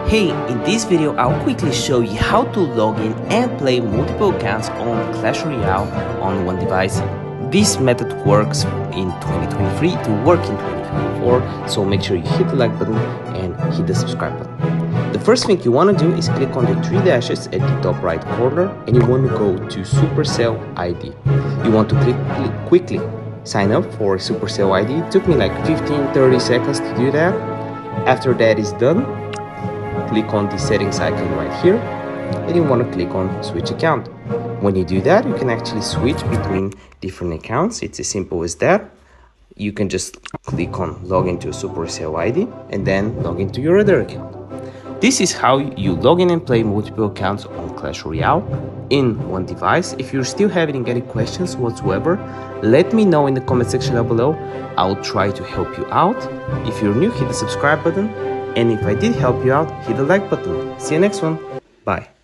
Hey, in this video I'll quickly show you how to log in and play multiple accounts on Clash Royale on one device. This method works in 2023 to work in 2024, so make sure you hit the like button and hit the subscribe button. The first thing you want to do is click on the three dashes at the top right corner and you want to go to Supercell ID. You want to quickly sign up for Supercell ID. It took me like 15-30 seconds to do that. After that is done, click on the settings icon right here and you want to click on switch account. When you do that, you can actually switch between different accounts. It's as simple as that. You can just click on log into a Supercell ID and then log into your other account. This is how you log in and play multiple accounts on Clash Royale in one device. If you're still having any questions whatsoever, let me know in the comment section down below. I'll try to help you out. If you're new, hit the subscribe button. And if I did help you out, hit the like button. See you next one. Bye.